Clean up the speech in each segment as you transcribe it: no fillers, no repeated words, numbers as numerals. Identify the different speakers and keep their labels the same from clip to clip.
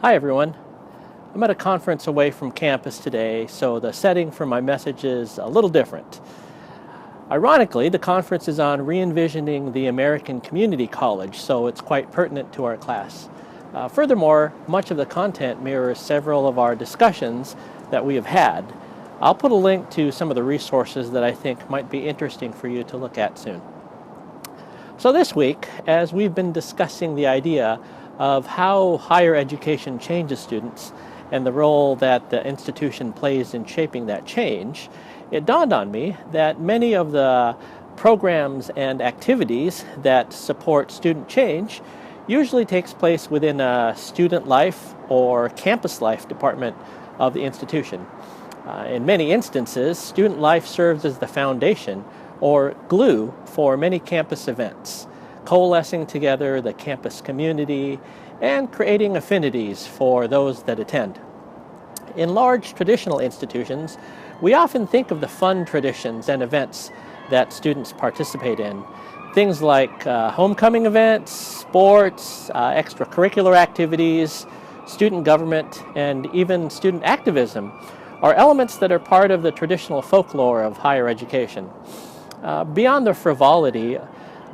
Speaker 1: Hi everyone. I'm at a conference away from campus today, so the setting for my message is a little different. Ironically, the conference is on re-envisioning the American Community College, so it's quite pertinent to our class. Furthermore, much of the content mirrors several of our discussions that we have had. I'll put a link to some of the resources that I think might be interesting for you to look at soon. So this week, as we've been discussing the idea of how higher education changes students and the role that the institution plays in shaping that change, it dawned on me that many of the programs and activities that support student change usually takes place within a student life or campus life department of the institution. In many instances, student life serves as the foundation or glue for many campus events, coalescing together the campus community and creating affinities for those that attend. In large traditional institutions, we often think of the fun traditions and events that students participate in. Things like homecoming events, sports, extracurricular activities, student government, and even student activism are elements that are part of the traditional folklore of higher education. Beyond the frivolity,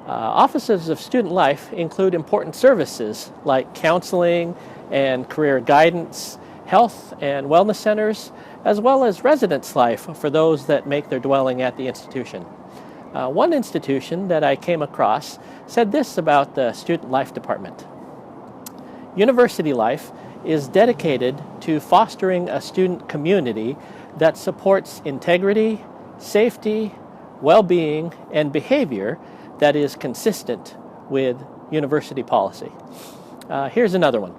Speaker 1: offices of student life include important services like counseling and career guidance, health and wellness centers, as well as residence life for those that make their dwelling at the institution. One institution that I came across said this about the student life department. University life is dedicated to fostering a student community that supports integrity, safety, well-being, and behavior that is consistent with university policy. Here's another one.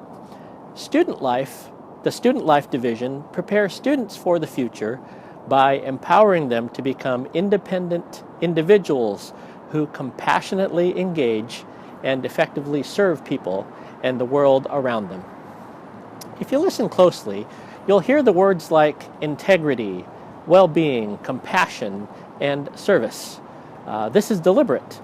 Speaker 1: The Student Life Division prepares students for the future by empowering them to become independent individuals who compassionately engage and effectively serve people and the world around them. If you listen closely, you'll hear the words like integrity, well-being, compassion, and service. This is deliberate,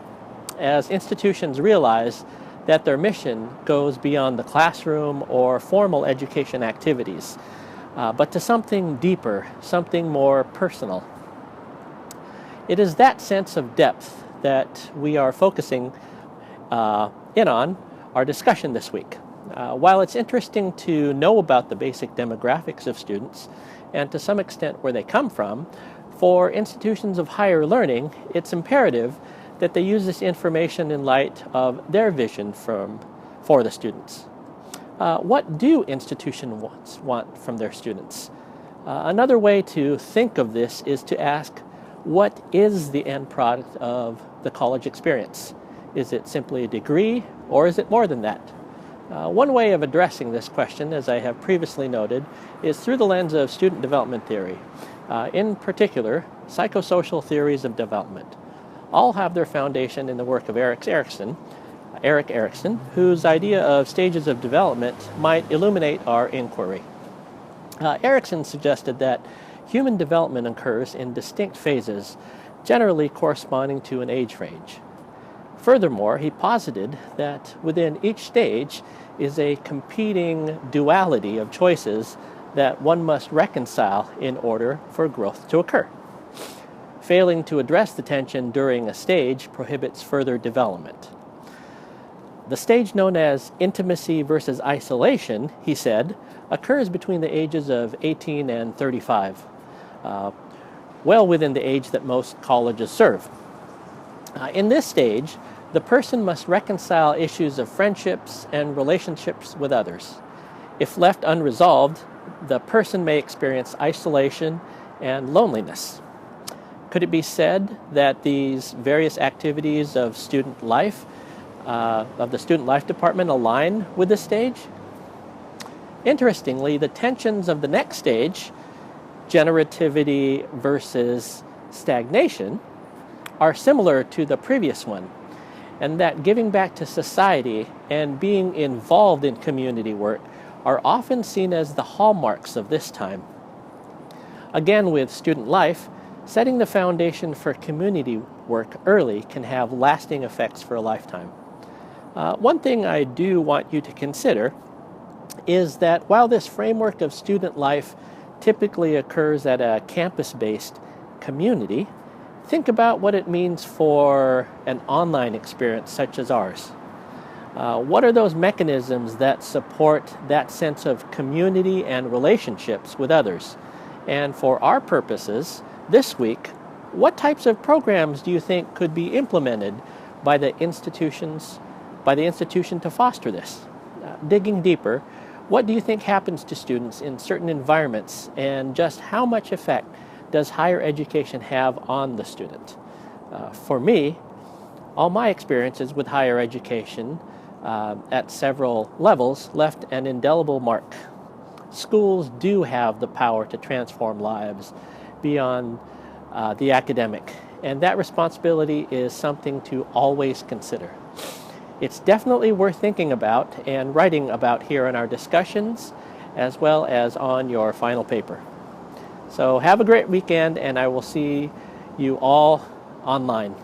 Speaker 1: as institutions realize that their mission goes beyond the classroom or formal education activities, but to something deeper, something more personal. It is that sense of depth that we are focusing in on our discussion this week. While it's interesting to know about the basic demographics of students and to some extent where they come from, for institutions of higher learning, it's imperative that they use this information in light of their vision for the students. What do institutions want from their students? Another way to think of this is to ask, what is the end product of the college experience? Is it simply a degree, or is it more than that? One way of addressing this question, as I have previously noted, is through the lens of student development theory. In particular, psychosocial theories of development. All have their foundation in the work of Erik Erikson, whose idea of stages of development might illuminate our inquiry. Erikson suggested that human development occurs in distinct phases, generally corresponding to an age range. Furthermore, he posited that within each stage is a competing duality of choices that one must reconcile in order for growth to occur. Failing to address the tension during a stage prohibits further development. The stage known as intimacy versus isolation, he said, occurs between the ages of 18 and 35, well within the age that most colleges serve. In this stage, the person must reconcile issues of friendships and relationships with others. If left unresolved, the person may experience isolation and loneliness. Could it be said that these various activities of student life, of the student life department, align with this stage? Interestingly, the tensions of the next stage, generativity versus stagnation, are similar to the previous one, and that giving back to society and being involved in community work are often seen as the hallmarks of this time. Again, with student life, setting the foundation for community work early can have lasting effects for a lifetime. One thing I do want you to consider is that while this framework of student life typically occurs at a campus-based community, think about what it means for an online experience such as ours. What are those mechanisms that support that sense of community and relationships with others? And for our purposes, this week, what types of programs do you think could be implemented by the institution to foster this? Digging deeper, what do you think happens to students in certain environments, and just how much effect does higher education have on the student? For me, all my experiences with higher education at several levels left an indelible mark. Schools do have the power to transform lives beyond the academic, and that responsibility is something to always consider. It's definitely worth thinking about and writing about here in our discussions, as well as on your final paper. So have a great weekend, and I will see you all online.